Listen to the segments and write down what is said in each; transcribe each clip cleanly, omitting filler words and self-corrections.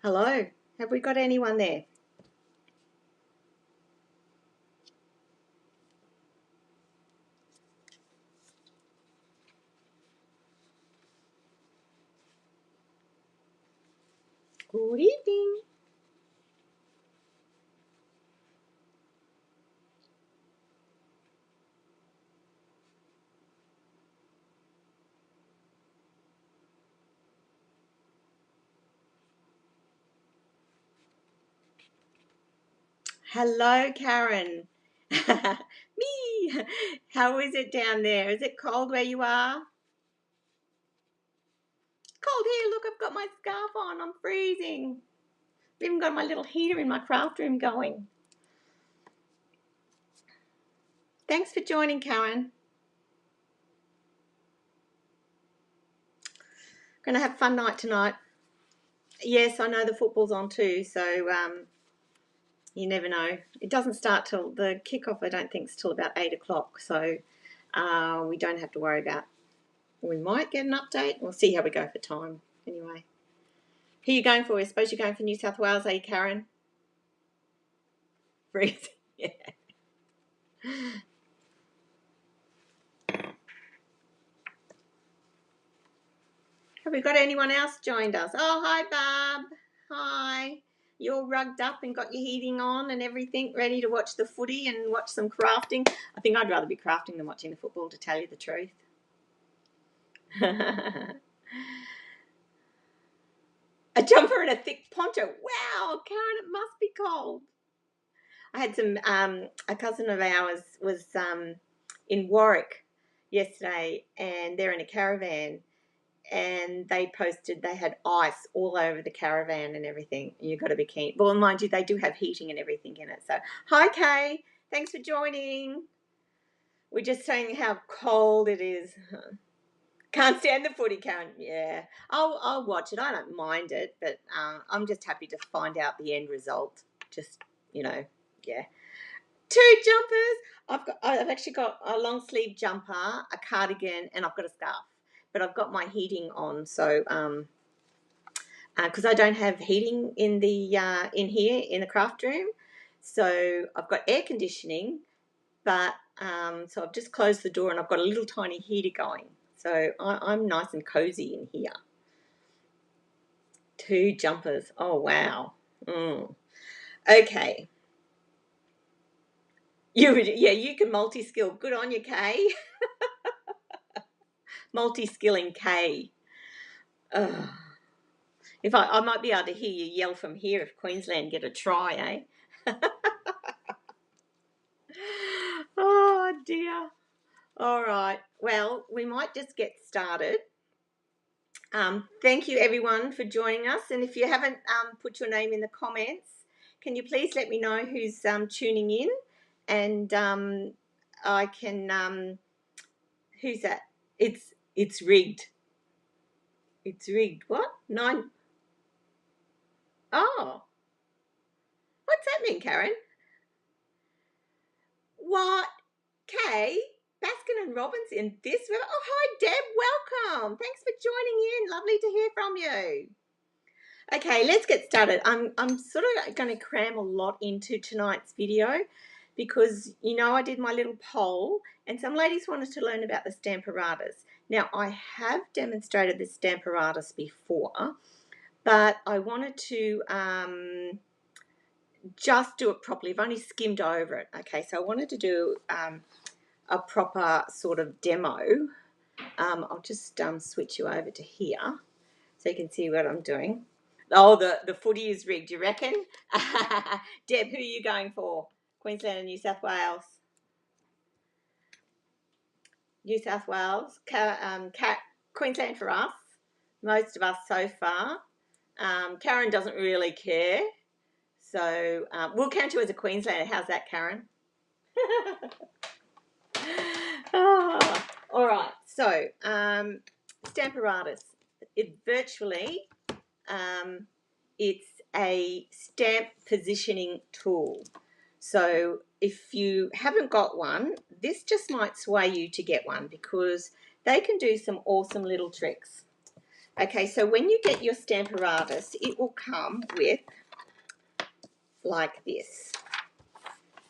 Hello, have we got anyone there? Good evening. Hello, Karen. Me. How is it down there? Is it cold where you are? Cold here. Look, I've got my scarf on. I'm freezing. I've even got my little heater in my craft room going. Thanks for joining, Karen. Gonna have a fun night tonight. Yes, I know the football's on too, so you never know. It doesn't start till the kickoff. I don't think it's till about 8 o'clock, so we don't have to worry about. We might get an update. We'll see how we go for time. Anyway, who are you going for? I suppose you're going for New South Wales, are you, Karen? Freezing. Yeah. Have we got anyone else joined us? Oh, hi, Barb. Hi. You're rugged up and got your heating on and everything, ready to watch the footy and watch some crafting. I think I'd rather be crafting than watching the football, to tell you the truth. A jumper and a thick poncho. Wow, Karen, it must be cold. I had some, a cousin of ours was in Warwick yesterday, and they're in a caravan, and they posted they had ice all over the caravan and everything. You've got to be keen. Well, mind you, they do have heating and everything in it. So, hi, Kay. Thanks for joining. We're just saying how cold it is. Can't stand the footy, Karen. Yeah, I'll watch it. I don't mind it, but I'm just happy to find out the end result. Just, yeah. Two jumpers. I've actually got a long sleeve jumper, a cardigan, and I've got a scarf. But I've got my heating on, so because I don't have heating in the in here in the craft room, so I've got air conditioning, but so I've just closed the door and I've got a little tiny heater going, so I'm nice and cozy in here. Two jumpers. Oh wow. Okay. You can multi-skill. Good on you, Kay. Multi-skilling Kay. Ugh. If I might be able to hear you yell from here if Queensland get a try, eh? Oh dear. All right. Well, we might just get started. Thank you everyone for joining us. And if you haven't put your name in the comments, can you please let me know who's tuning in? And I can. Who's that? It's rigged. It's rigged. What? 9. Oh, what's that mean, Karen? What? Kay, Baskin and Robinson this. Oh, hi, Deb. Welcome. Thanks for joining in. Lovely to hear from you. Okay, let's get started. I'm sort of going to cram a lot into tonight's video because, I did my little poll and some ladies wanted to learn about the Stamparatus. Now, I have demonstrated the Stamparatus before, but I wanted to just do it properly. I've only skimmed over it. Okay, so I wanted to do a proper sort of demo. I'll just switch you over to here so you can see what I'm doing. Oh, the footy is rigged, you reckon? Deb, who are you going for? Queensland and New South Wales? New South Wales. Queensland for us. Most of us so far. Karen doesn't really care. So we'll count you as a Queenslander. How's that, Karen? Oh, all right. So Stamparatus. It virtually it's a stamp positioning tool. So if you haven't got one, this just might sway you to get one because they can do some awesome little tricks. Okay, so when you get your Stamparatus, it will come with like this,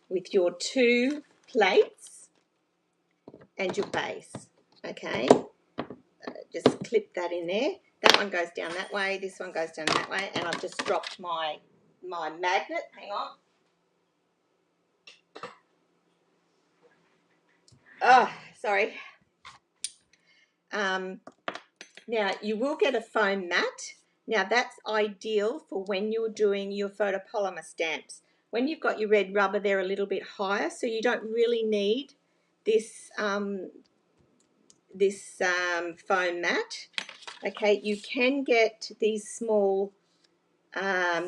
with your 2 plates and your base. Okay, just clip that in there. That one goes down that way, this one goes down that way, and I've just dropped my magnet. Hang on. Oh, sorry. Now, you will get a foam mat. Now, that's ideal for when you're doing your photopolymer stamps. When you've got your red rubber, they're a little bit higher, so you don't really need this, foam mat. Okay, you can get these small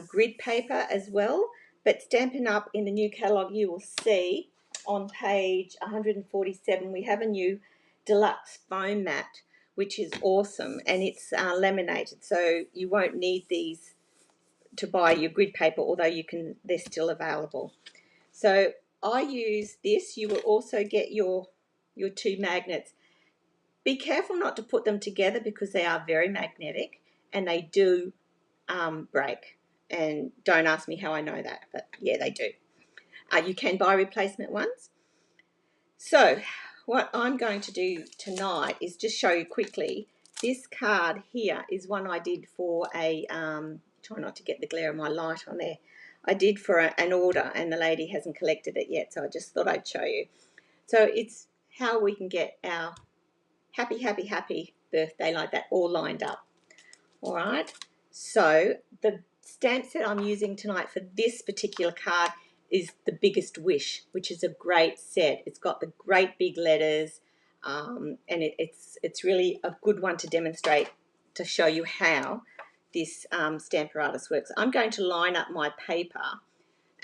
grid paper as well, but Stampin' Up! In the new catalogue, you will see on page 147 we have a new deluxe foam mat, which is awesome, and it's laminated, so you won't need these to buy your grid paper, although they're still available. So I use this. You will also get your 2 magnets. Be careful not to put them together because they are very magnetic and they do break. And don't ask me how I know that, but yeah, they do. You can buy replacement ones. So what I'm going to do tonight is just show you quickly. This card here is one I did for a, try not to get the glare of my light on there. I did for an order and the lady hasn't collected it yet, so I just thought I'd show you. So it's how we can get our happy, happy, happy birthday like that all lined up. All right, so the stamp set I'm using tonight for this particular card is the Biggest Wish, which is a great set. It's got the great big letters, and it's really a good one to demonstrate, to show you how this Stamparatus works. I'm going to line up my paper,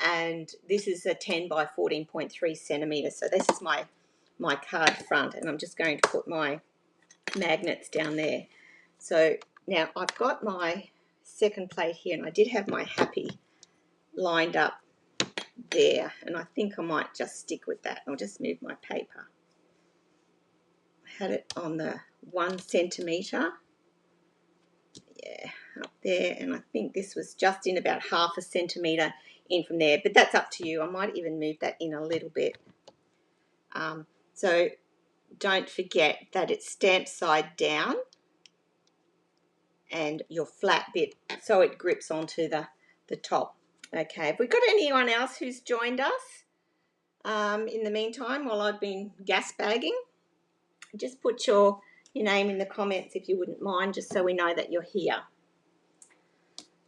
and this is a 10 by 14.3 centimetres. So this is my card front, and I'm just going to put my magnets down there. So now I've got my second plate here, and I did have my happy lined up there, and I think I might just stick with that. I'll just move my paper. I had it on the 1 centimetre, yeah, up there, and I think this was just in about ½ centimetre in from there, but that's up to you. I might even move that in a little bit. So don't forget that it's stamped side down and your flat bit, so it grips onto the top. Okay, have we got anyone else who's joined us in the meantime while I've been gas bagging? Just put your name in the comments if you wouldn't mind, just so we know that you're here.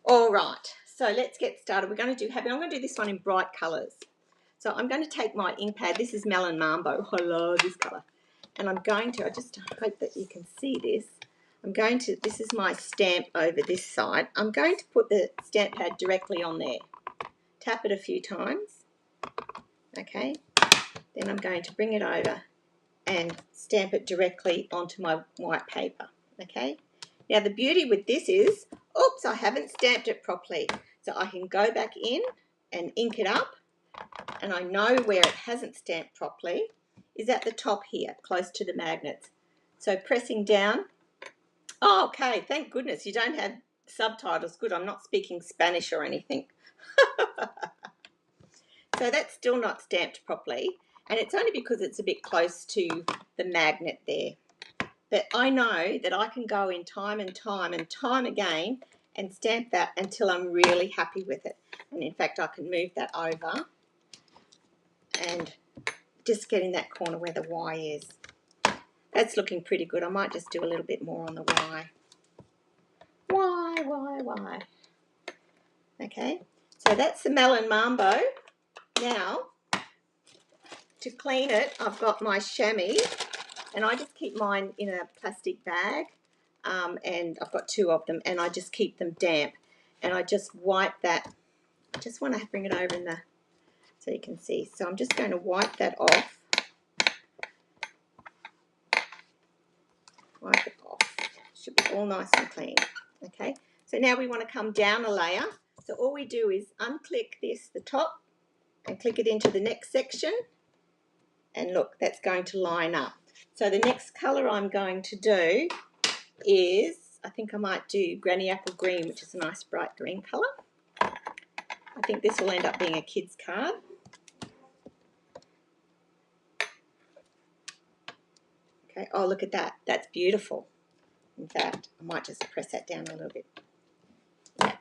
All right, so let's get started. We're going to do happy. I'm going to do this one in bright colours. So I'm going to take my ink pad. This is Melon Mambo. I love this colour. And I'm going to, I just hope that you can see this. This is my stamp over this side. I'm going to put the stamp pad directly on there. Tap it a few times. Okay. Then I'm going to bring it over and stamp it directly onto my white paper. Okay. Now the beauty with this is, oops, I haven't stamped it properly. So I can go back in and ink it up, and I know where it hasn't stamped properly is at the top here, close to the magnets. So pressing down. Oh, okay, thank goodness you don't have subtitles. Good, I'm not speaking Spanish or anything. So that's still not stamped properly, and it's only because it's a bit close to the magnet there. But I know that I can go in time and time and time again and stamp that until I'm really happy with it. And in fact, I can move that over and just get in that corner where the Y is. That's looking pretty good. I might just do a little bit more on the Y. Y. Okay, so that's the Melon Mambo. Now, to clean it, I've got my chamois, and I just keep mine in a plastic bag, and I've got 2 of them, and I just keep them damp, and I just wipe that. I just want to bring it over so you can see. So I'm just going to wipe that off. Wipe it off. Should be all nice and clean. Okay, so now we want to come down a layer. So all we do is unclick the top, and click it into the next section, and look, that's going to line up. So the next colour I'm going to do is I think I might do Granny Apple Green, which is a nice bright green colour. I think this will end up being a kid's card. Okay, oh look at that, that's beautiful. In fact, I might just press that down a little bit. Yeah.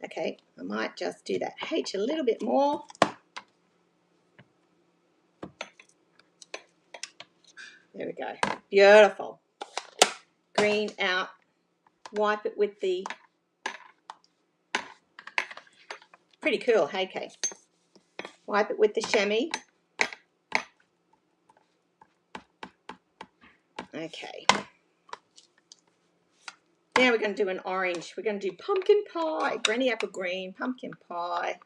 Okay, I might just do that H a little bit more. There we go, beautiful. Green out, wipe it with the, pretty cool, hey Kay? Wipe it with the chamois. Okay. Now we're going to do an orange. We're going to do pumpkin pie, Granny Apple Green, pumpkin pie.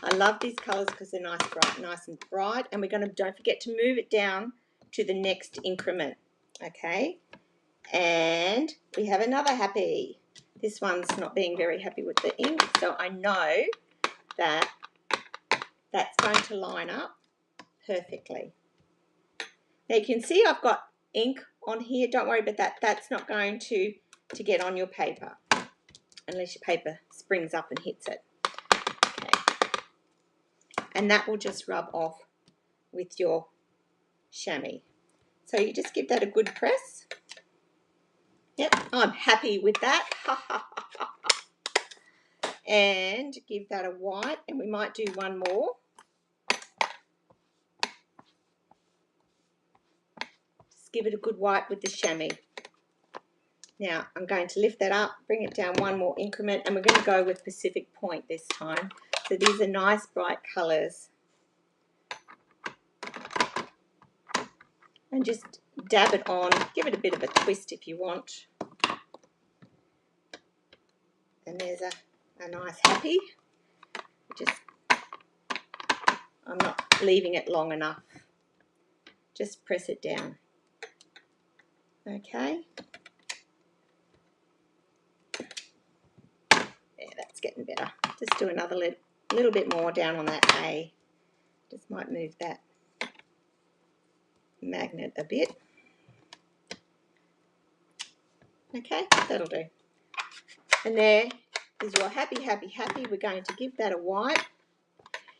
I love these colours because they're nice and bright. And we're going to, don't forget to move it down to the next increment. Okay. And we have another happy. This one's not being very happy with the ink, so I know that that's going to line up perfectly. Now you can see I've got ink on here. Don't worry about that. That's not going to get on your paper unless your paper springs up and hits it. Okay. And that will just rub off with your chamois. So you just give that a good press. Yep, I'm happy with that. And give that a white, and we might do one more. Just give it a good wipe with the chamois. Now I'm going to lift that up, bring it down one more increment, and we're going to go with Pacific Point this time. So these are nice bright colours. And just dab it on, give it a bit of a twist if you want. And there's a nice happy. I'm not leaving it long enough. Just press it down. Okay. Yeah, that's getting better. Just do another little bit more down on that A. Just might move that magnet a bit. Okay, that'll do. And there is your happy, happy, happy. We're going to give that a wipe.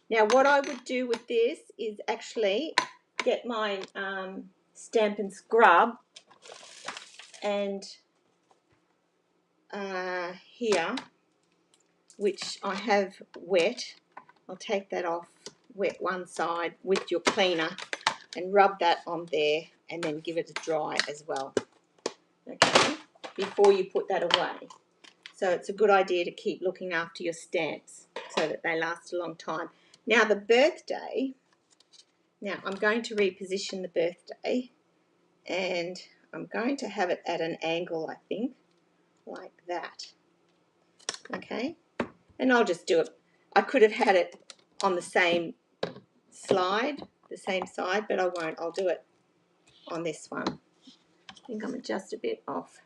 Now what I would do with this is actually get my Stampin' scrub and here, which I have wet. I'll take that off, wet one side with your cleaner and rub that on there and then give it a dry as well. Okay, before you put that away. So it's a good idea to keep looking after your stamps so that they last a long time. Now the birthday, now I'm going to reposition the birthday and I'm going to have it at an angle, I think, like that. Okay, and I'll just do it. I could have had it on the same slide, the same side, but I won't. I'll do it on this one. I think I'm just a bit off.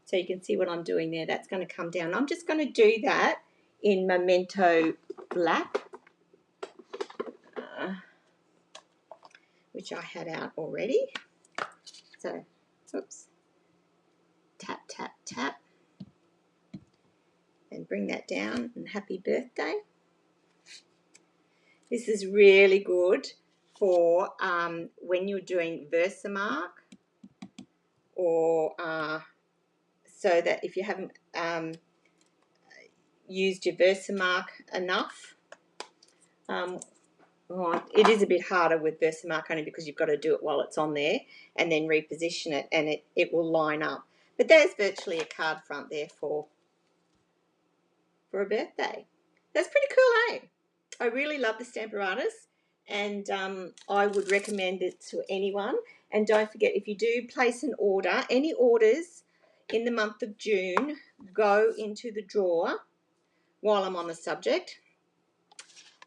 So you can see what I'm doing there. That's going to come down. I'm just going to do that in Memento Black, which I had out already. So, oops, tap, tap, tap, and bring that down, and happy birthday. This is really good for when you're doing Versamark, or so that if you haven't used your Versamark enough, it is a bit harder with Versamark only because you've got to do it while it's on there and then reposition it, and it will line up. But there's virtually a card front there for a birthday. That's pretty cool, eh? I really love the Stamparatus, and I would recommend it to anyone. And don't forget, if you do place an order, any orders in the month of June go into the drawer. While I'm on the subject,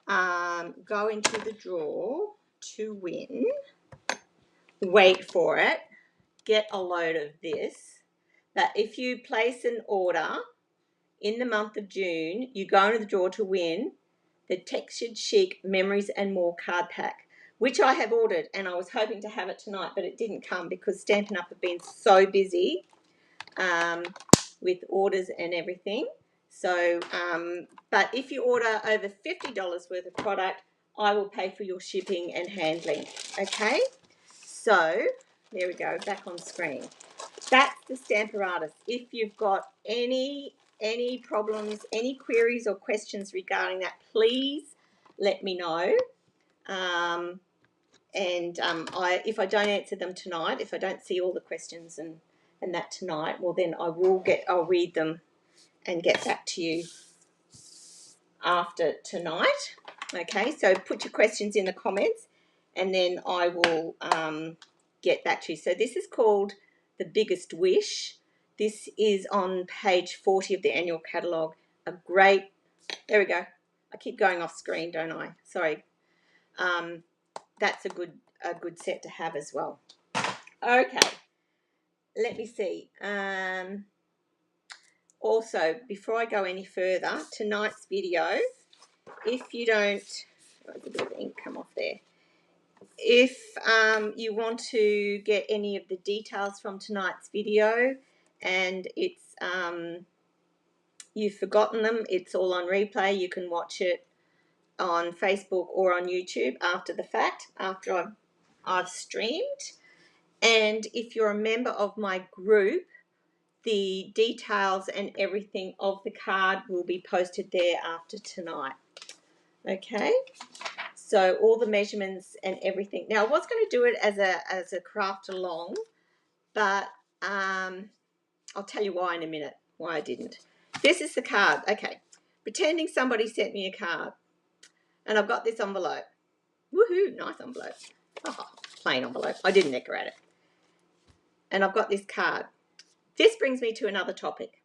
go into the drawer to win. Wait for it. Get a load of this. But if you place an order in the month of June, you go into the drawer to win the Textured Chic Memories and More card pack, which I have ordered, and I was hoping to have it tonight, but it didn't come because Stampin' Up have been so busy. with orders and everything. So, but if you order over $50 worth of product, I will pay for your shipping and handling. Okay, so there we go, back on screen. That's the Stamparatus. If you've got any problems, any queries or questions regarding that, please let me know. If I don't answer them tonight, if I don't see all the questions and that tonight, well then I'll read them and get back to you after tonight. Okay, so put your questions in the comments and then I will get back to you. So this is called The Biggest Wish. This is on page 40 of the annual catalogue. A great, there we go. I keep going off screen, don't I? Sorry. That's a good set to have as well. Okay, let me see. Also, before I go any further, tonight's video, if you don't, oh, there's a bit of ink come off there. If you want to get any of the details from tonight's video and it's you've forgotten them, it's all on replay. You can watch it on Facebook or on YouTube after the fact, after I've streamed. And if you're a member of my group, the details and everything of the card will be posted there after tonight. Okay, so all the measurements and everything. Now I was going to do it as a craft along, but I'll tell you why in a minute, why I didn't. This is the card. Okay, pretending somebody sent me a card and I've got this envelope. Woohoo, nice envelope. Oh, plain envelope. I didn't decorate it. And I've got this card. This brings me to another topic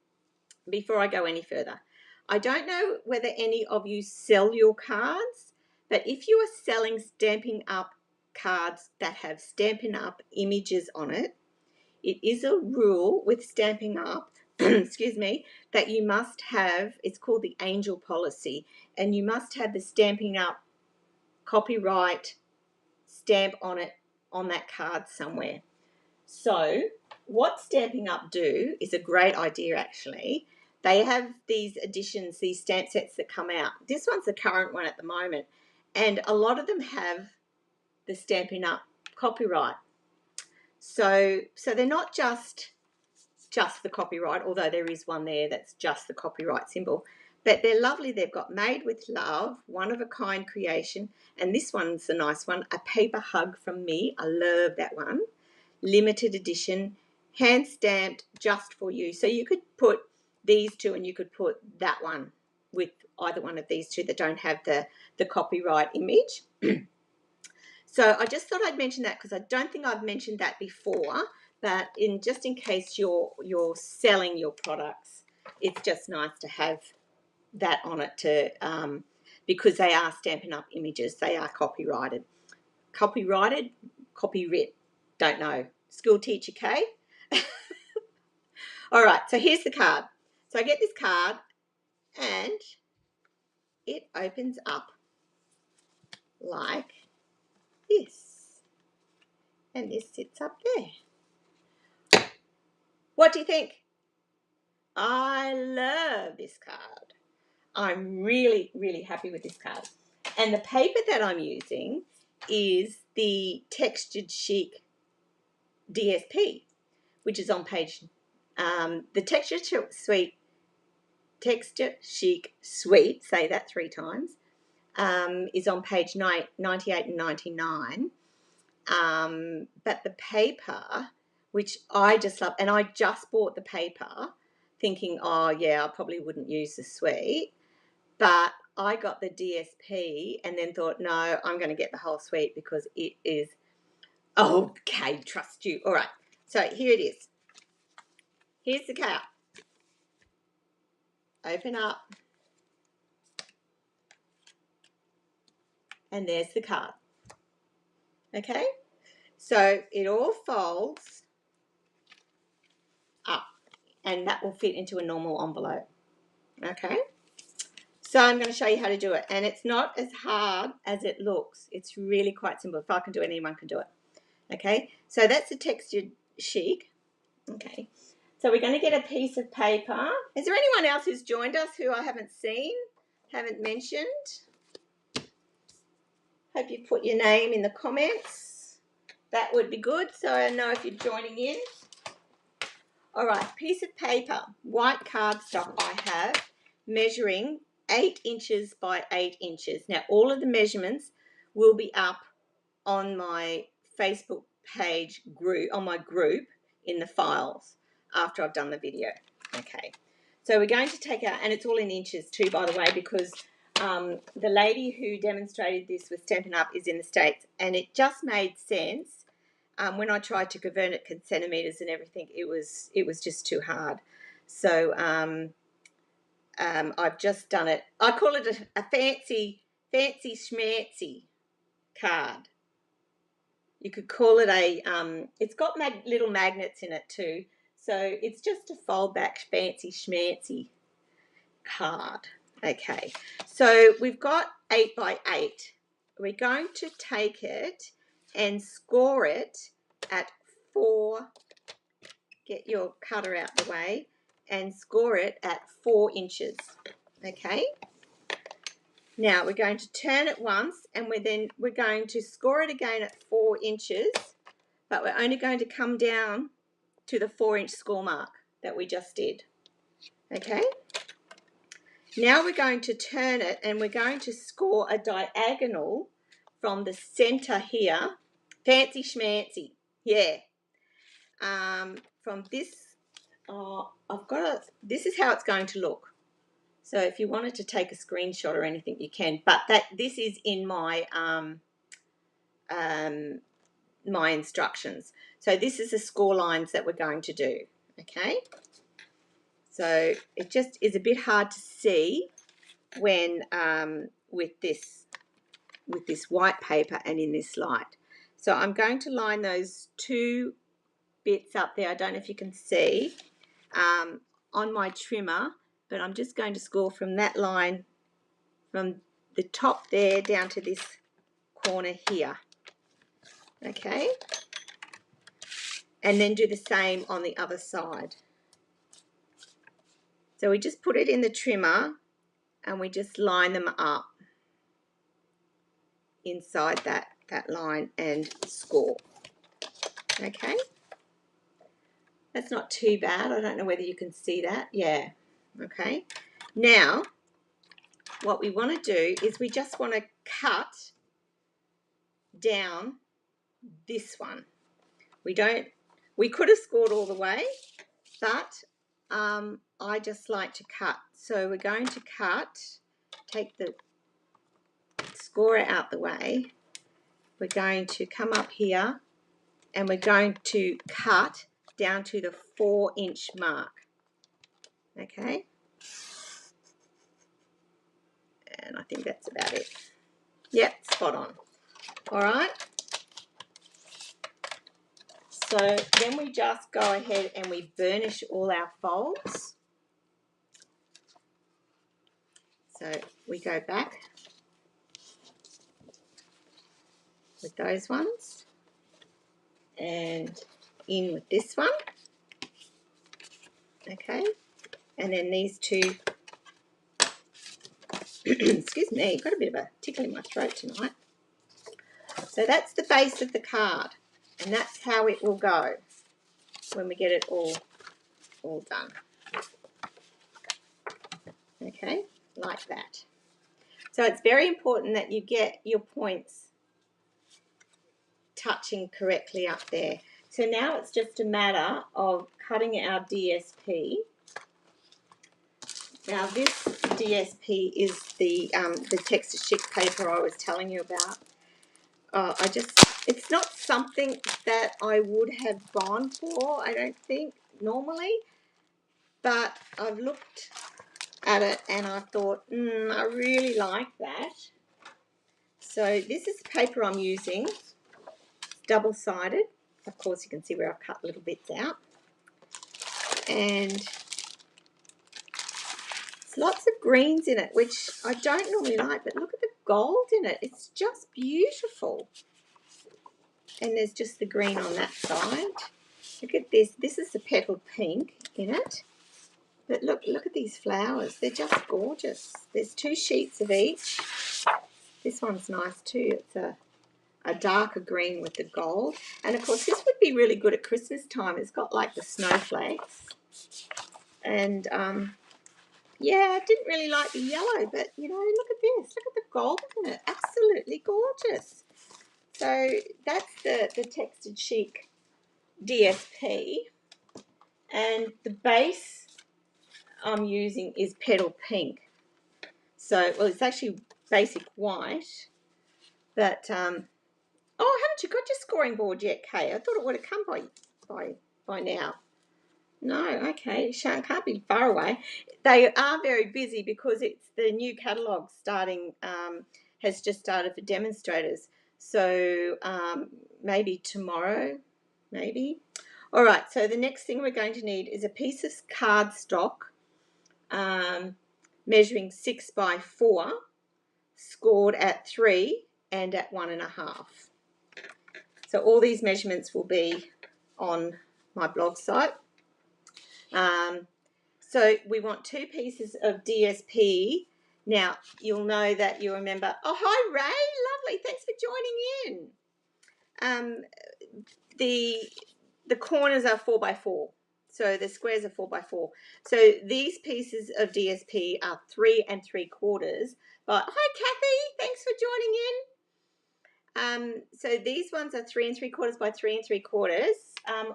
before I go any further. I don't know whether any of you sell your cards, but if you are selling Stampin' Up cards that have Stampin' Up images on it, it is a rule with Stampin' Up, excuse me, that you must have, it's called the Angel Policy, and you must have the Stampin' Up copyright stamp on it, on that card somewhere. So what Stampin' Up do is a great idea actually. They have these editions, these stamp sets that come out. This one's the current one at the moment. And a lot of them have the Stampin' Up copyright. So they're not just the copyright, although there is one there that's just the copyright symbol. But they're lovely. They've got Made with Love, one of a kind creation. And this one's a nice one, A Paper Hug from Me. I love that one. Limited edition, hand stamped just for you. So you could put these two and you could put that one with either one of these two that don't have the copyright image. So I just thought I'd mention that because I don't think I've mentioned that before, but just in case you're selling your products, it's just nice to have that on it to because they are Stampin' Up images. They are copyrighted. Copyrighted, copyright. Don't know. School teacher K. All right, so here's the card. So I get this card and it opens up like this. And this sits up there. What do you think? I love this card. I'm really, really happy with this card. And the paper that I'm using is the Textured Chic DSP, which is on page, the Texture Chic Suite, say that 3 times, is on page 98 and 99. But the paper, which I just love, and I just bought the paper thinking, oh yeah, I probably wouldn't use the suite, but I got the DSP and then thought, no, I'm going to get the whole suite because it is, okay, trust you. All right, so here it is. Here's the card. Open up. And there's the card. Okay, so it all folds up and that will fit into a normal envelope. Okay, so I'm going to show you how to do it, and it's not as hard as it looks. It's really quite simple. If I can do it, anyone can do it. Okay, so that's the Textured Chic. Okay, So we're going to get a piece of paper. Is there anyone else who's joined us who I haven't seen, haven't mentioned? Hope you put your name in the comments. That would be good, so I know if you're joining in. All right, piece of paper, white cardstock I have, measuring 8 inches by 8 inches. Now, all of the measurements will be up on my Facebook page group, on my group in the files after I've done the video. Okay, so we're going to take out, and it's all in inches too, by the way, because the lady who demonstrated this with Stampin' Up is in the States, and it just made sense. When I tried to convert it to centimeters and everything, it was just too hard. So I've just done it. I call it a fancy schmancy card. You could call it a, it's got little magnets in it too. So it's just a fold back fancy schmancy card. Okay, so we've got 8 by 8. We're going to take it and score it at 4, get your cutter out the way, and score it at 4 inches. Okay, now we're going to turn it once, and we're going to score it again at 4 inches, but we're only going to come down to the 4-inch score mark that we just did. Okay, now we're going to turn it, and we're going to score a diagonal from the center here. Fancy schmancy, yeah. From this, this is how it's going to look. So if you wanted to take a screenshot or anything, you can. But this is in my my instructions. So this is the score lines that we're going to do. Okay. So it just is a bit hard to see when with this white paper and in this light. So I'm going to line those 2 bits up there. I don't know if you can see on my trimmer, but I'm just going to score from that line, from the top there down to this corner here. Okay, and then do the same on the other side. So we just put it in the trimmer and we just line them up inside that line and score. Okay, that's not too bad. I don't know whether you can see that. Yeah. Okay, now what we want to do is we just want to cut down this one. We could have scored all the way, but I just like to cut. So we're going to cut, take the scorer out the way. We're going to come up here and we're going to cut down to the 4-inch mark. Okay, and I think that's about it. Yep, spot on. All right, so then we just go ahead and we burnish all our folds. So we go back with those ones and in with this one. Okay, and then these 2. Excuse me, got a bit of a tickle in my throat tonight. So that's the base of the card, and that's how it will go when we get it all done. Okay, like that. So it's very important that you get your points touching correctly up there. So now it's just a matter of cutting our DSP. Now this DSP is the texture chic paper I was telling you about. It's not something that I would have gone for, I don't think, normally, but I've looked at it and I thought, I really like that. So this is the paper I'm using, double-sided. Of course, you can see where I've cut little bits out. And there's lots of greens in it, which I don't normally like, but look at the gold in it. It's just beautiful. And there's just the green on that side. Look at this. This is the petal pink in it. But look at these flowers. They're just gorgeous. There's 2 sheets of each. This one's nice too. It's a darker green with the gold. And of course, this would be really good at Christmas time. It's got like the snowflakes. And yeah, I didn't really like the yellow, but you know, look at this. Look at the gold in it. Absolutely gorgeous. So that's the Textured Chic DSP. And the base I'm using is Petal Pink. So, well, it's actually basic white. But, oh, haven't you got your scoring board yet, Kay? I thought it would have come by now. No, okay, can't be far away. They are very busy because it's the new catalogue starting, has just started for demonstrators. So maybe tomorrow, maybe. All right, so the next thing we're going to need is a piece of cardstock measuring 6 by 4, scored at 3 and at 1.5. So all these measurements will be on my blog site. So we want 2 pieces of DSP. Now, you'll know that you remember, oh, hi, Ray, lovely, thanks for joining in. The corners are 4 by 4, so the squares are 4 by 4. So these pieces of DSP are 3 3/4. But hi, Kathy, thanks for joining in. So these ones are 3 3/4 by 3 3/4.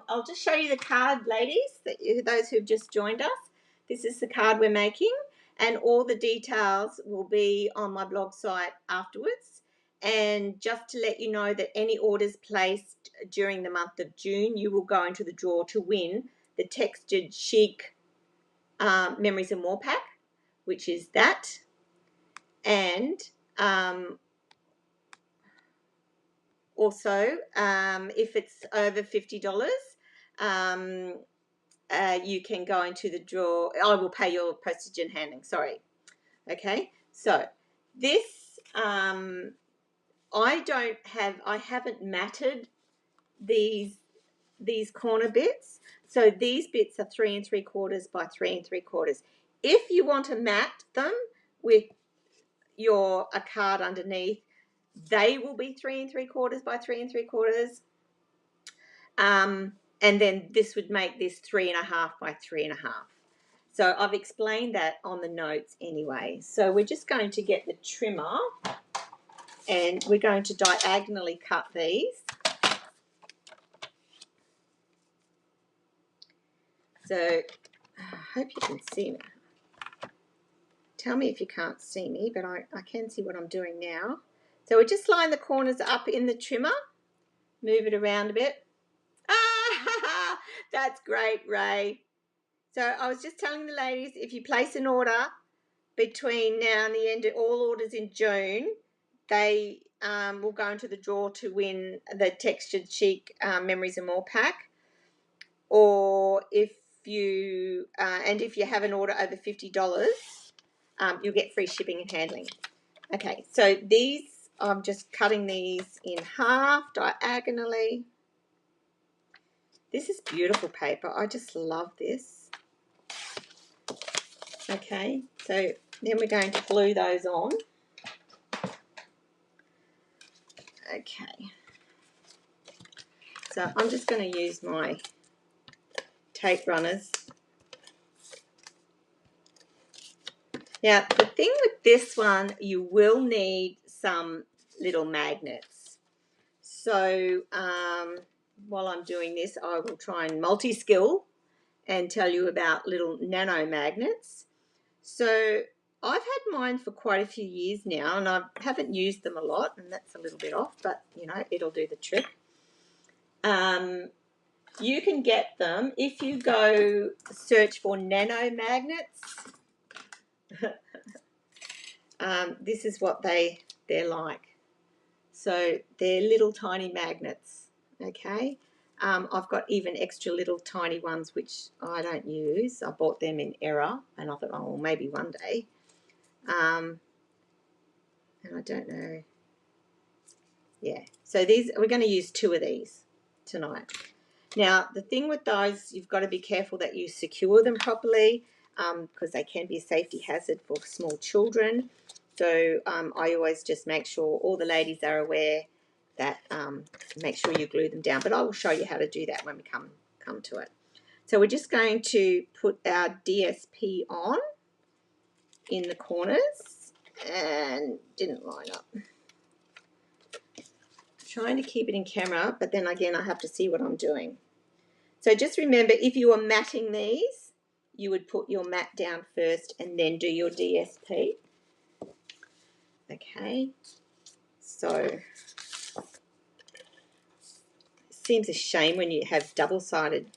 I'll just show you the card, ladies, those who've just joined us. This is the card we're making, and all the details will be on my blog site afterwards. And just to let you know that any orders placed during the month of June, you will go into the draw to win the Textured Chic Memories and More pack, which is that. And also, if it's over $50, you can go into the draw. I will pay your postage and handling. Sorry. Okay. So this, I haven't matted these corner bits. So these bits are 3 3/4 by 3 3/4. If you want to mat them with a card underneath, they will be 3 3/4 by 3 3/4. And then this would make this 3.5 by 3.5. So I've explained that on the notes anyway. So we're just going to get the trimmer and we're going to diagonally cut these. So I hope you can see me. Tell me if you can't see me, but I can see what I'm doing now. So we just line the corners up in the trimmer, move it around a bit. Ah, that's great, Ray. So I was just telling the ladies, if you place an order between now and the end of all orders in June, they will go into the draw to win the Textured Chic Memories and More pack. Or if you have an order over $50, you'll get free shipping and handling. Okay, so these, I'm just cutting these in half diagonally. This is beautiful paper. I just love this. Okay, so then we're going to glue those on. Okay, so I'm just going to use my tape runners. Now, the thing with this one, you will need some little magnets. So while I'm doing this, I will try and multi-skill and tell you about little nano magnets. So I've had mine for quite a few years now, and I haven't used them a lot, and that's a little bit off, but, you know, it'll do the trick. You can get them if you go search for nano magnets. This is what they're like. So they're little tiny magnets, okay? I've got even extra little tiny ones which I don't use. I bought them in error, and I thought, oh, well, maybe one day. And I don't know. Yeah, so these, we're going to use 2 of these tonight. Now, the thing with those, you've got to be careful that you secure them properly because they can be a safety hazard for small children. So I always just make sure all the ladies are aware that make sure you glue them down. But I will show you how to do that when we come to it. So we're just going to put our DSP on in the corners, and didn't line up. Trying to keep it in camera, but then again I have to see what I'm doing. So just remember, if you are matting these, you would put your mat down first and then do your DSP. Okay, so it seems a shame when you have double-sided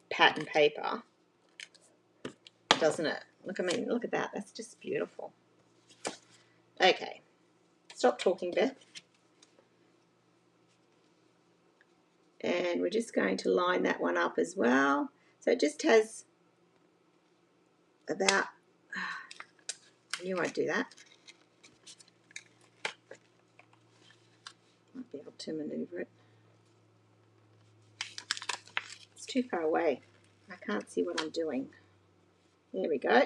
pattern paper, doesn't it? Look, I mean, look at that. That's just beautiful. Okay, stop talking, Beth. And we're just going to line that one up as well. So it just has about, I knew I'd do that. Might be able to maneuver it. It's too far away. I can't see what I'm doing. There we go.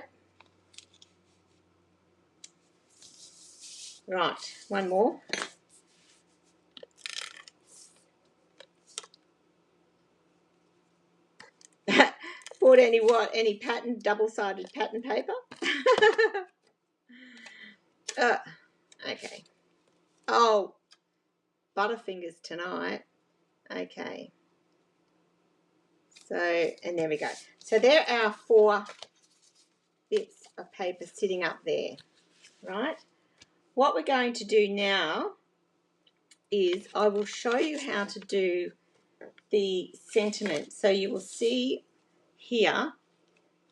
Right, one more. Bought any pattern, double-sided pattern paper? Okay. Oh, Butterfingers tonight. Okay. So, and there we go. So there are 4 bits of paper sitting up there, right? What we're going to do now is I will show you how to do the sentiment. So you will see here,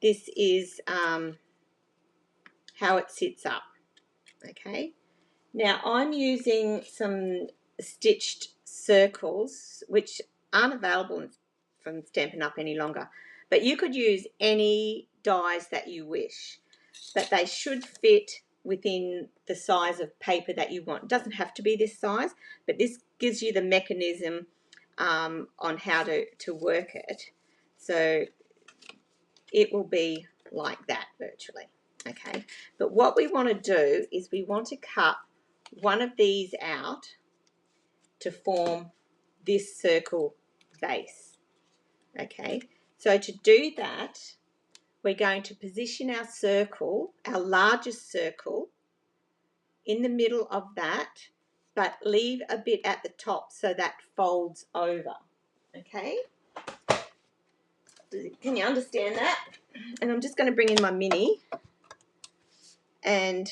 this is how it sits up, okay? Now I'm using some stitched circles, which aren't available from Stampin' Up any longer, but you could use any dies that you wish, but they should fit within the size of paper that you want. It doesn't have to be this size, but this gives you the mechanism on how to work it. So it will be like that virtually, okay? But what we want to do is we want to cut one of these out to form this circle base, okay? So to do that, we're going to position our circle, our largest circle, in the middle of that, but leave a bit at the top so that folds over, okay? Can you understand that? And I'm just going to bring in my mini, and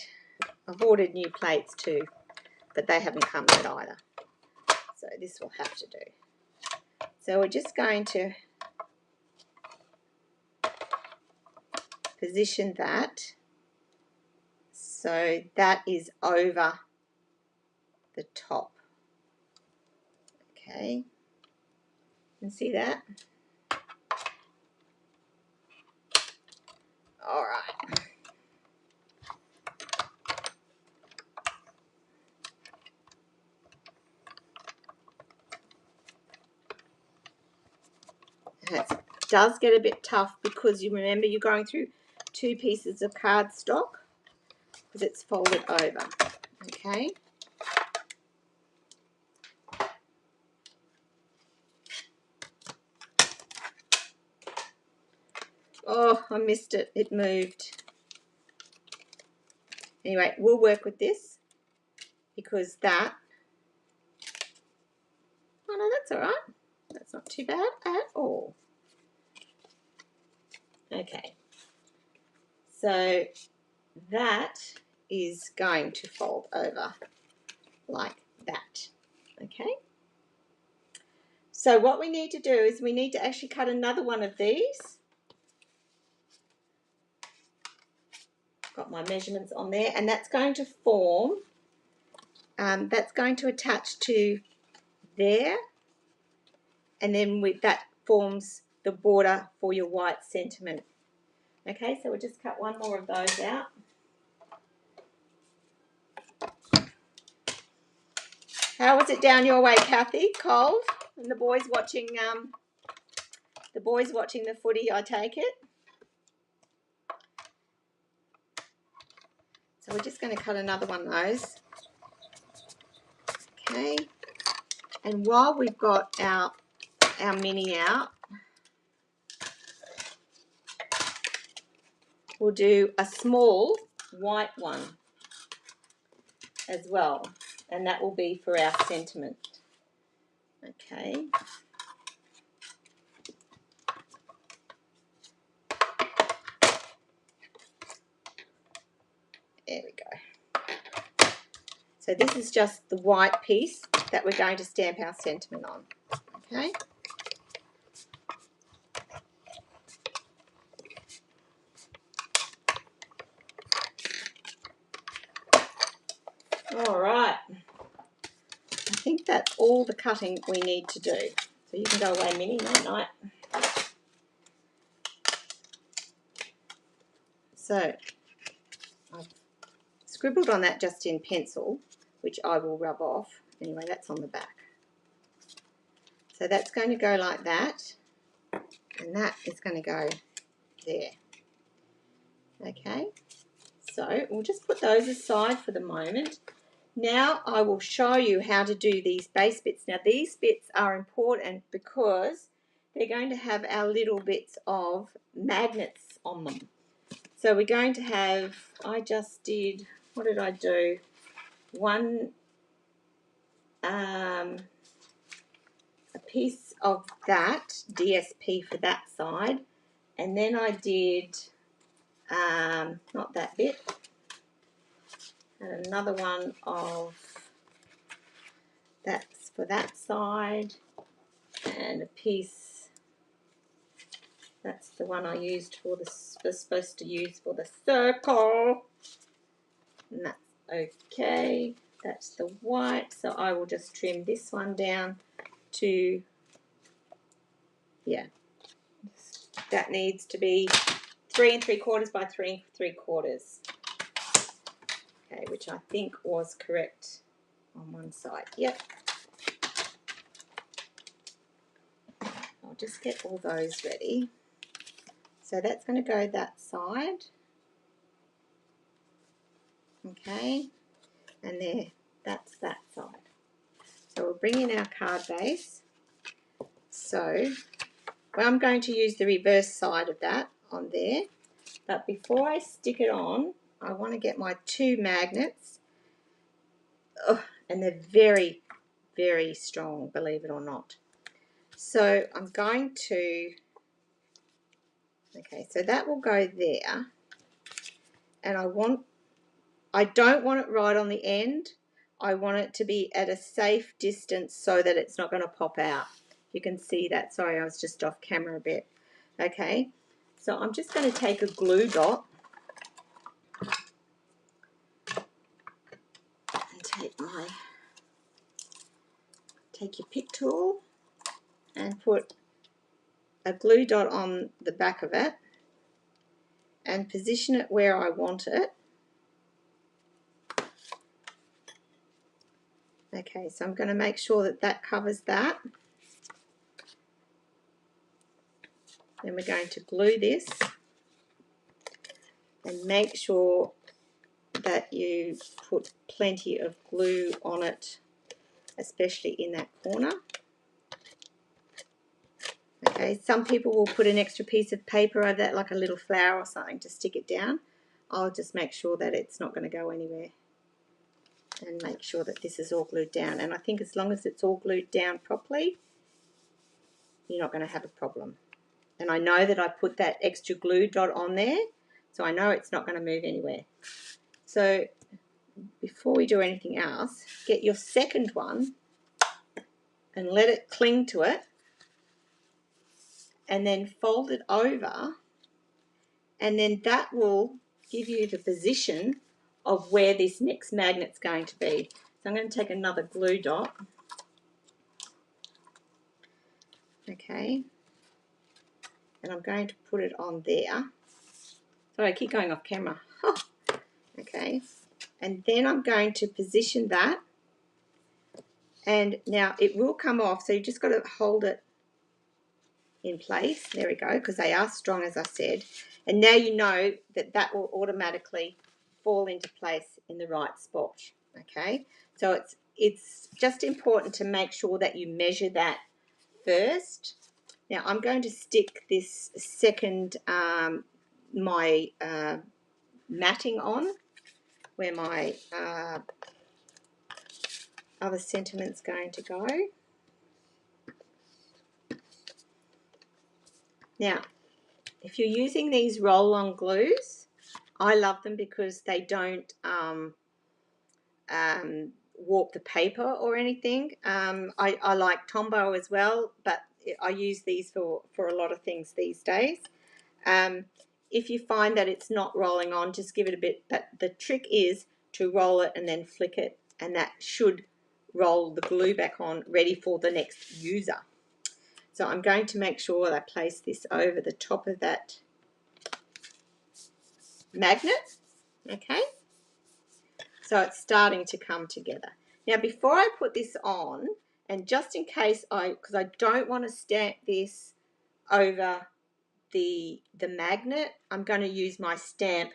I've ordered new plates too, but they haven't come yet either. So this will have to do. So we're just going to position that so that is over the top. Okay, you can see that? All right. It does get a bit tough because you remember you're going through 2 pieces of cardstock because it's folded over, okay? Oh, I missed it. It moved. Anyway, we'll work with this because that... Oh, no, that's all right. That's not too bad at all. Okay. So that is going to fold over like that, okay? So what we need to do is we need to actually cut another one of these. Got my measurements on there, and that's going to form, that's going to attach to there, and then that forms the border for your white sentiment. Okay, so we'll just cut one more of those out. How was it down your way, Kathy? Cold? And the boys watching The boys watching the footy, I take it. So we're just going to cut another one of those. Okay. And while we've got our mini out, we'll do a small white one as well. And that will be for our sentiment. Okay. There we go. So this is just the white piece that we're going to stamp our sentiment on. Okay. All right. I think that's all the cutting we need to do. So you can go away, Minnie. Night night. So I've scribbled on that just in pencil, which I will rub off. Anyway, that's on the back. So that's going to go like that, and that is going to go there. Okay, so we'll just put those aside for the moment. Now I will show you how to do these base bits. Now these bits are important because they're going to have our little bits of magnets on them. So we're going to have, I just did, what did I do? One, a piece of that, DSP for that side, and then I did, not that bit, and another one of that's for that side, and a piece, that's the one I used for the, was supposed to use for the circle, and that's okay. That's the white, so I will just trim this one down to, yeah, that needs to be 3 3/4 by 3 3/4. Okay, which I think was correct on one side. Yep. I'll just get all those ready. So that's going to go that side. Okay, and there, that's that side. So we'll bring in our card base. So well, I'm going to use the reverse side of that on there. But before I stick it on, I want to get my 2 magnets. Oh, and they're very, very strong, believe it or not. So I'm going to, okay, so that will go there. And I don't want it right on the end. I want it to be at a safe distance so that it's not going to pop out. You can see that. Sorry, I was just off camera a bit. Okay, so I'm just going to take a glue dot and take your pick tool and put a glue dot on the back of it and position it where I want it. Okay, so I'm going to make sure that that covers that. Then we're going to glue this and make sure that you put plenty of glue on it, especially in that corner. Okay, some people will put an extra piece of paper over that, like a little flower or something, to stick it down. I'll just make sure that it's not going to go anywhere and make sure that this is all glued down. And I think as long as it's all glued down properly, you're not going to have a problem. And I know that I put that extra glue dot on there, so I know it's not going to move anywhere. So before we do anything else, get your second one and let it cling to it, and then fold it over, and then that will give you the position of where this next magnet's going to be. So I'm going to take another glue dot. Okay, and I'm going to put it on there. Sorry, I keep going off camera. Okay, and then I'm going to position that, and now it will come off, so you just got to hold it in place. There we go, because they are strong, as I said. And now you know that that will automatically fall into place in the right spot. Okay, so it's just important to make sure that you measure that first. Now I'm going to stick this second my matting on, where my other sentiment's going to go. Now, if you're using these roll-on glues, I love them because they don't warp the paper or anything. I like Tombow as well, but I use these for a lot of things these days. If you find that it's not rolling on, just give it a bit. But the trick is to roll it and then flick it, and that should roll the glue back on, ready for the next user. So I'm going to make sure that I place this over the top of that magnet. Okay, so it's starting to come together. Now before I put this on, and just in case because I don't want to stamp this over the magnet, I'm going to use my stamp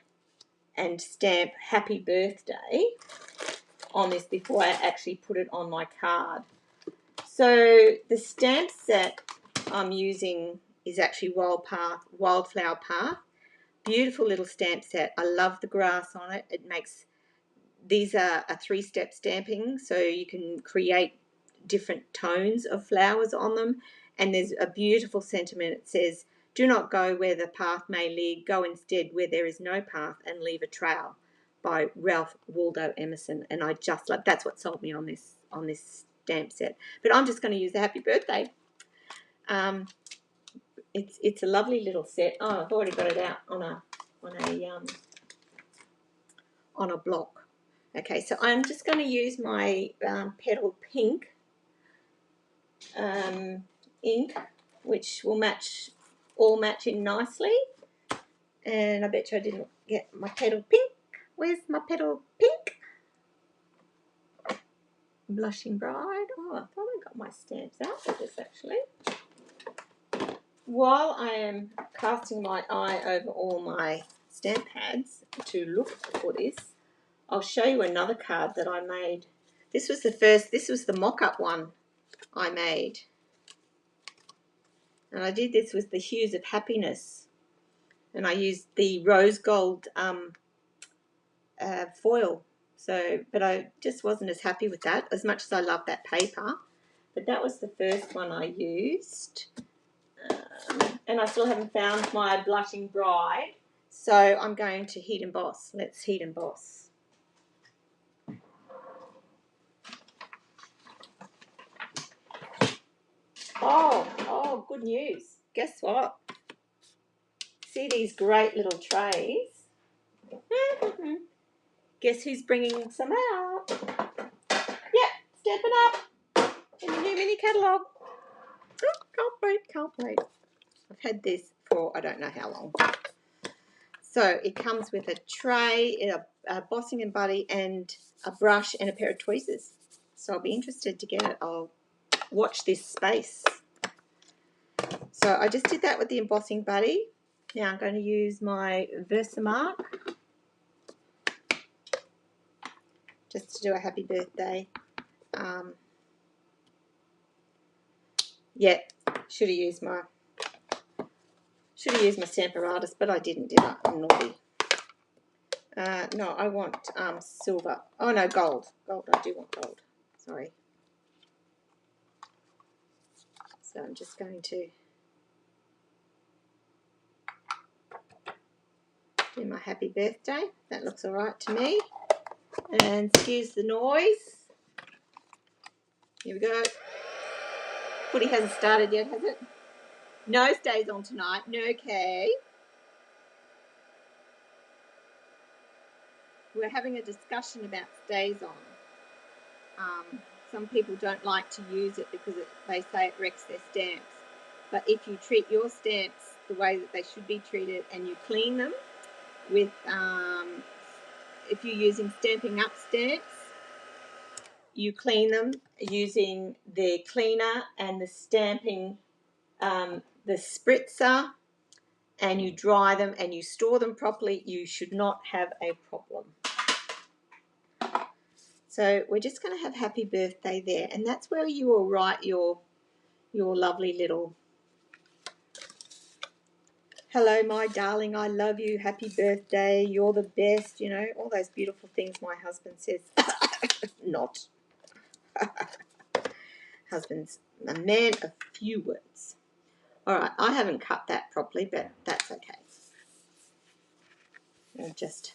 and stamp happy birthday on this before I actually put it on my card. So the stamp set I'm using is actually Wildflower Path. Beautiful little stamp set. I love the grass on it. It makes, these are a 3-step stamping, so you can create different tones of flowers on them. And there's a beautiful sentiment. It says, "Do not go where the path may lead. Go instead where there is no path and leave a trail," by Ralph Waldo Emerson. And I just love, that's what sold me on this stamp set. But I'm just going to use the happy birthday. It's a lovely little set. Oh, I've already got it out on a block. Okay, so I'm just going to use my Petal Pink ink, which will all match in nicely. And I bet you I didn't get my Petal Pink. Where's my Petal Pink? Blushing Bride. Oh, I thought I got my stamps out for this actually. While I am casting my eye over all my stamp pads to look for this, I'll show you another card that I made. This was the mock-up one I made. And I did this with the Hues of Happiness. And I used the rose gold foil. But I just wasn't as happy with that, as much as I love that paper. But that was the first one I used. And I still haven't found my Blushing Bride. So I'm going to heat emboss. Let's heat emboss. Oh, good news. Guess what? See these great little trays? Guess who's bringing some out? Yep, Stampin' Up! In the new mini catalogue. Oh, can't wait. I've had this for I don't know how long. So it comes with a tray, a bossing and buddy, and a brush and a pair of tweezers. So I'll be interested to get it. I'll watch this space. So I just did that with the embossing buddy. Now I'm going to use my Versamark just to do a happy birthday. Yeah, should have used my Stamparatus, but I didn't, did I? I'm naughty. No, I want silver. Oh no, gold. Gold, I do want gold. Sorry. So I'm just going to do my happy birthday. That looks all right to me. And excuse the noise. Here we go. Footy hasn't started yet, has it? No stays on tonight. No, okay. We're having a discussion about stays on. Some people don't like to use it because they say it wrecks their stamps. But if you treat your stamps the way that they should be treated and you clean them with, if you're using Stampin' Up stamps, you clean them using the cleaner and the stamping the spritzer and you dry them and you store them properly, you should not have a problem. So we're just going to have happy birthday there, and that's where you will write your lovely little hello my darling, I love you, happy birthday, you're the best, you know, all those beautiful things my husband says. Not. Husband's a man of few words. All right, I haven't cut that properly, but that's okay. I'll just,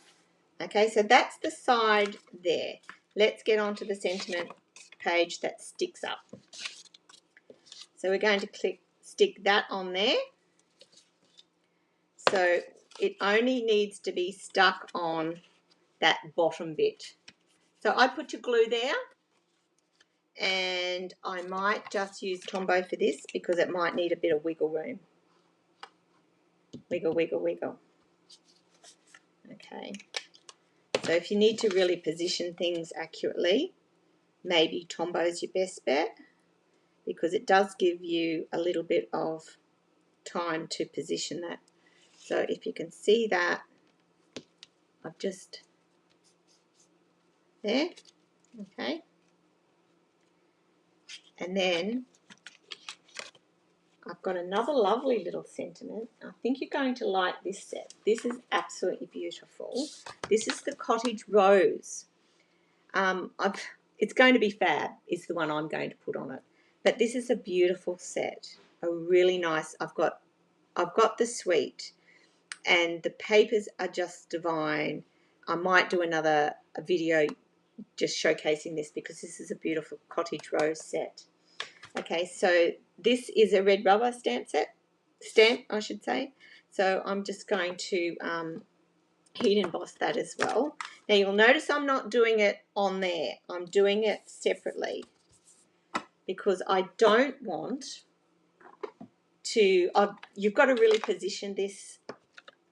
okay, so that's the side there. Let's get on to the sentiment page that sticks up. So we're going to stick that on there. So it only needs to be stuck on that bottom bit. So I put your glue there, and I might just use Tombow for this because it might need a bit of wiggle room. Wiggle, wiggle, wiggle. Okay. So if you need to really position things accurately, maybe Tombow's your best bet because it does give you a little bit of time to position that. So if you can see that, I've just there, okay. And then I've got another lovely little sentiment. I think you're going to like this set. This is absolutely beautiful. This is the Cottage Rose. It's going to be fab is the one I'm going to put on it. But this is a beautiful set. A really nice, I've got the suite and the papers are just divine. I might do another video just showcasing this because this is a beautiful Cottage Rose set. Okay, so this is a red rubber stamp, I should say. So I'm just going to heat emboss that as well. Now you'll notice I'm not doing it on there. I'm doing it separately because I don't want to, you've got to really position this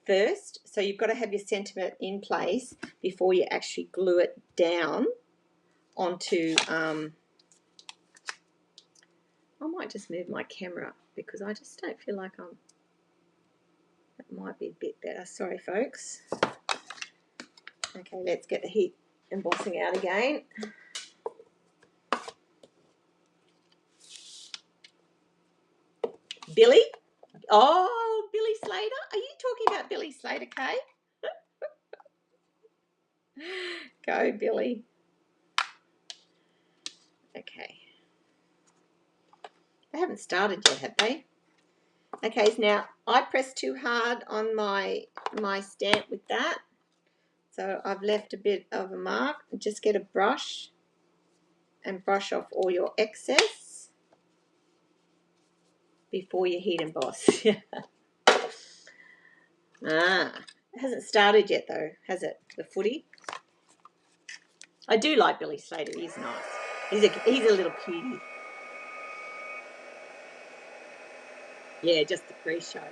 first. So you've got to have your sentiment in place before you actually glue it down onto, I might just move my camera because I just don't feel like that might be a bit better. Sorry, folks. Okay, let's get the heat embossing out again. Billy? Oh, Billy Slater? Are you talking about Billy Slater, Kay? Go, Billy. Okay. They haven't started yet, have they? Okay, so now I pressed too hard on my stamp with that. So I've left a bit of a mark. Just get a brush and brush off all your excess before you heat emboss. It hasn't started yet though, has it? The footy. I do like Billy Slater. He's nice. He's a little cutie. Yeah, just the pre-show.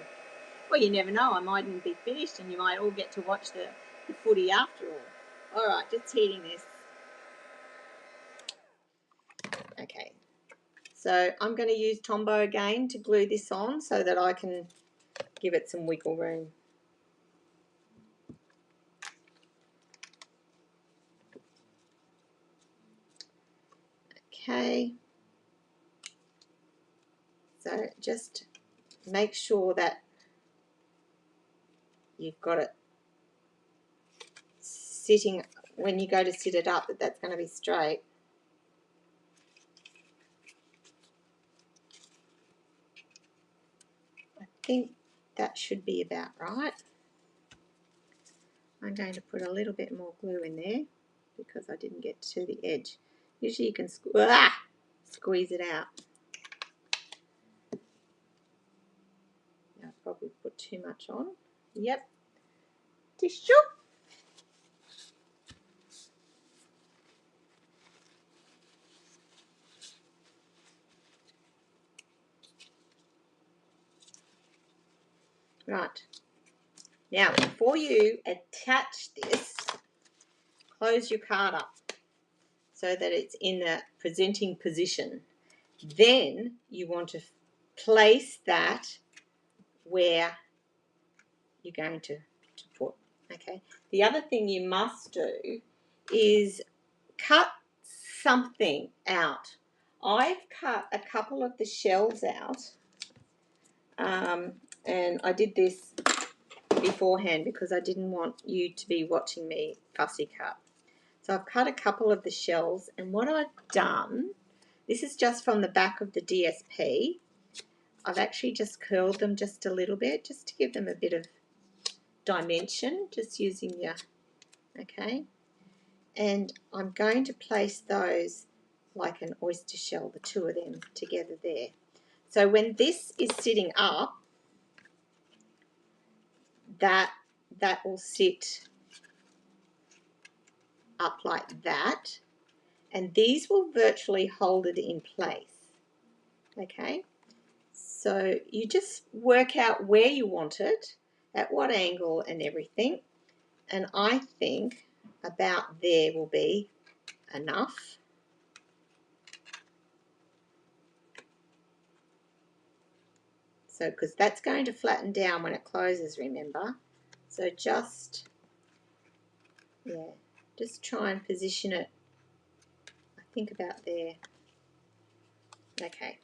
Well, you never know. I mightn't be finished, and you might all get to watch the footy after all. All right, just heating this. Okay. So I'm going to use Tombow again to glue this on so that I can give it some wiggle room. Okay. So just make sure that you've got it sitting, when you go to sit it up, that's going to be straight. I think that should be about right. I'm going to put a little bit more glue in there because I didn't get to the edge. Usually you can squeeze it out. I've probably put too much on. Yep. Tissue. Right. Now, before you attach this, close your card up so that it's in the presenting position. Then you want to place that where you're going to put. Okay. The other thing you must do is cut something out. I've cut a couple of the shells out, and I did this beforehand because I didn't want you to be watching me fussy cut. So I've cut a couple of the shells, and what I've done, this is just from the back of the DSP. I've actually just curled them just a little bit, just to give them a bit of dimension, just using your, okay. And I'm going to place those like an oyster shell, the two of them together there. So when this is sitting up, that will sit up like that, and these will virtually hold it in place. Okay, so you just work out where you want it, at what angle and everything, and I think about there will be enough. So because that's going to flatten down when it closes, remember. So just, yeah, just try and position it, I think about there. Okay,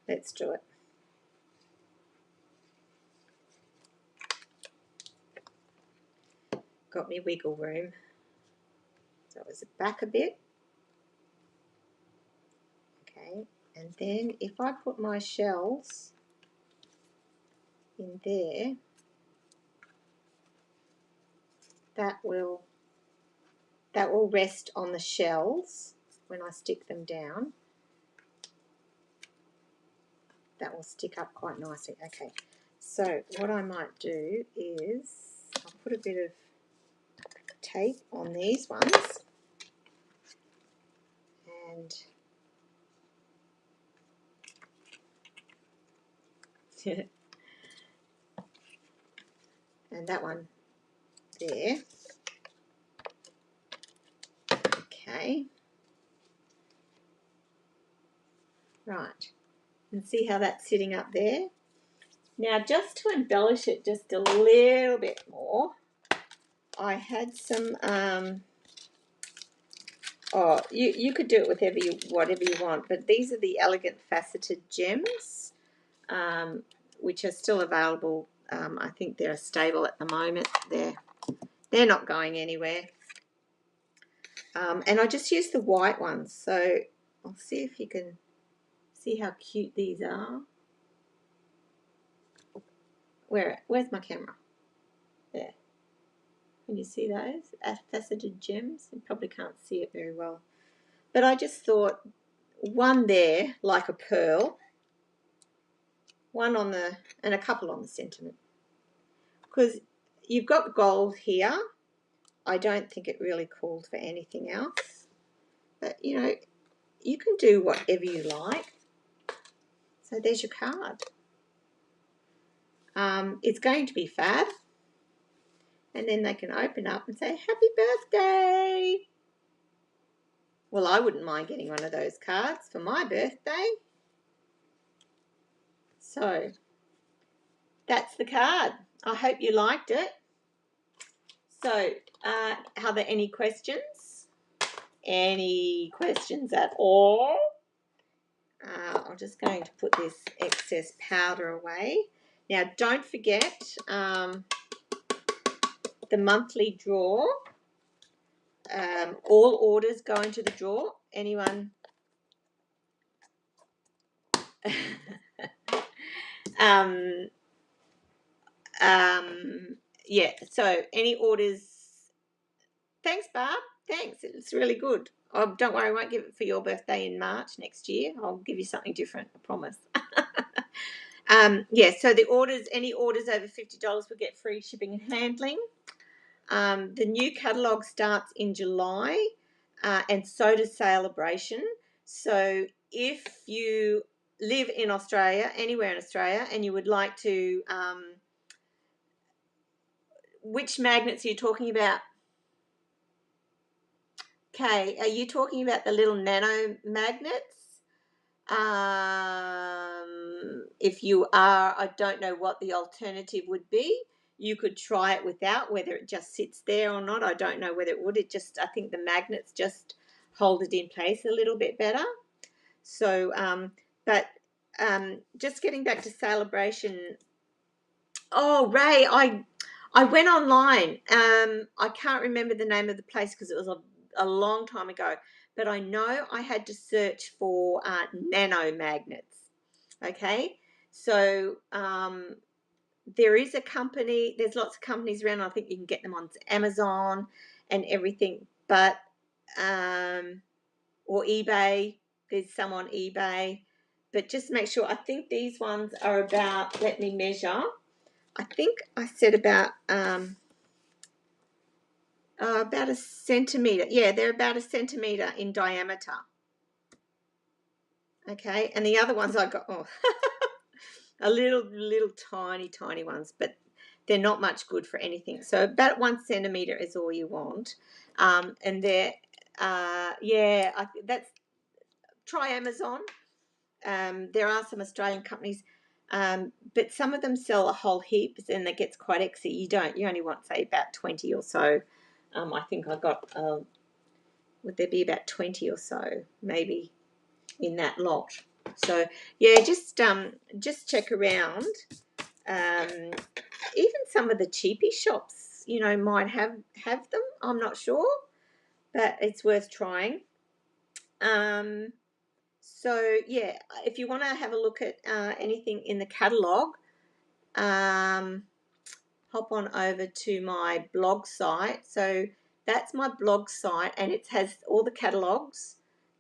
let's do it. Got me wiggle room. So it was back a bit. Okay, and then if I put my shells in there, that will rest on the shells when I stick them down. That will stick up quite nicely. Okay, so what I might do is I'll put a bit of tape on these ones, and and that one there. Okay, right, and see how that's sitting up there. Now, just to embellish it just a little bit more, I had some, oh, you could do it with whatever you want, but these are the elegant faceted gems, which are still available. I think they're stable at the moment. They're not going anywhere. And I just used the white ones, so I'll see if you can see how cute these are. Where's my camera? There. Can you see those faceted gems? You probably can't see it very well. But I just thought one there, like a pearl, one on the, and a couple on the sentiment. Because you've got gold here. I don't think it really called for anything else. But, you know, you can do whatever you like. So there's your card. It's going to be fab. And then they can open up and say, happy birthday. Well, I wouldn't mind getting one of those cards for my birthday. So that's the card. I hope you liked it. So are there any questions? Any questions at all? I'm just going to put this excess powder away. Now, don't forget the monthly draw. All orders go into the draw. Anyone? Yeah, so any orders. Thanks, Barb. Thanks. It's really good. Oh, don't worry, I won't give it for your birthday in March next year. I'll give you something different, I promise. Yeah, so the orders, any orders over $50 will get free shipping and handling. The new catalogue starts in July, and so does Celebration. So if you live in Australia, anywhere in Australia, and you would like to, which magnets are you talking about? Okay, are you talking about the little nano magnets? if you are, I don't know what the alternative would be. You could try it without, whether it just sits there or not. I don't know whether it would. I think the magnets just hold it in place a little bit better. So, but just getting back to Celebration. Oh, Ray, I went online. I can't remember the name of the place because it was a long time ago. But I know I had to search for nano magnets. Okay, so there is a company. There's lots of companies around. I think you can get them on Amazon and everything. But or eBay. There's some on eBay. But just make sure. I think these ones are about. Let me measure. I think I said about a centimetre. Yeah, they're about a centimetre in diameter. Okay, and the other ones I got, a little tiny ones, but they're not much good for anything. So about 1 centimetre is all you want. And they're, try Amazon. There are some Australian companies, but some of them sell a whole heap, and that gets quite exy. You only want, say, about 20 or so. I think I got, would there be about 20 or so, maybe, in that lot. So yeah, just check around. Even some of the cheapy shops, might have them. I'm not sure, but it's worth trying. So yeah, if you want to have a look at anything in the catalogue, hop on over to my blog site. So that's my blog site, and it has all the catalogues,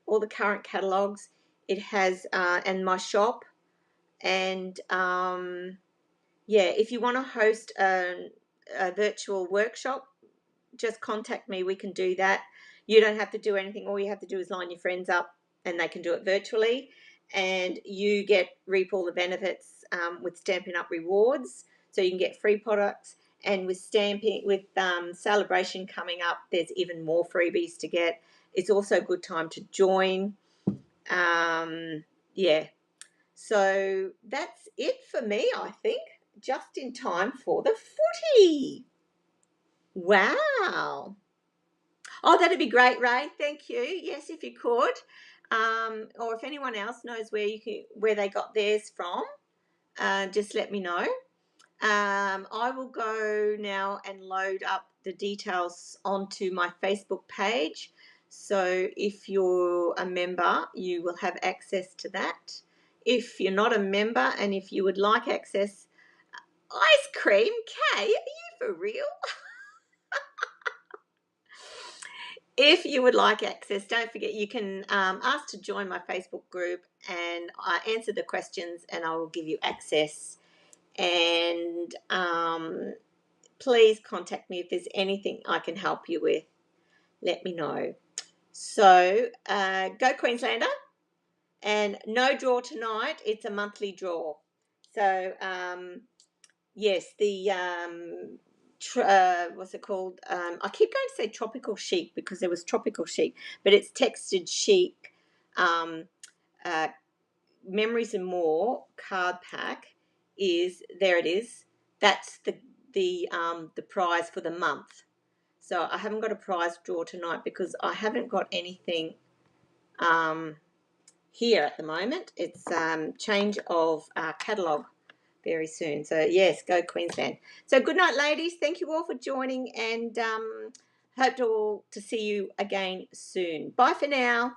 all the current catalogues. It has and my shop, and if you want to host a virtual workshop, just contact me. We can do that. You don't have to do anything. All you have to do is line your friends up, and they can do it virtually, and you reap all the benefits with Stampin' Up rewards. So you can get free products, and with Celebration coming up, there's even more freebies to get. It's also a good time to join. So that's it for me, I think. Just in time for the footy. Wow. Oh, that'd be great, Ray. Thank you. Yes, if you could. Or if anyone else knows where they got theirs from, just let me know. I will go now and load up the details onto my Facebook page. So if you're a member, you will have access to that. If you're not a member and if you would like access, ice cream, Kay, are you for real? If you would like access, don't forget you can ask to join my Facebook group, and I answer the questions and I will give you access. And please contact me if there's anything I can help you with. Let me know. So go Queenslander, and no draw tonight. It's a monthly draw. So yes, the what's it called? I keep going to say Tropical Chic because there was Tropical Chic, but it's Textured Chic Memories and More card pack there it is. That's the prize for the month. So I haven't got a prize draw tonight because I haven't got anything here at the moment. It's change of catalogue very soon. So yes, go Queensland. So good night, ladies. Thank you all for joining, and hope to see you again soon. Bye for now.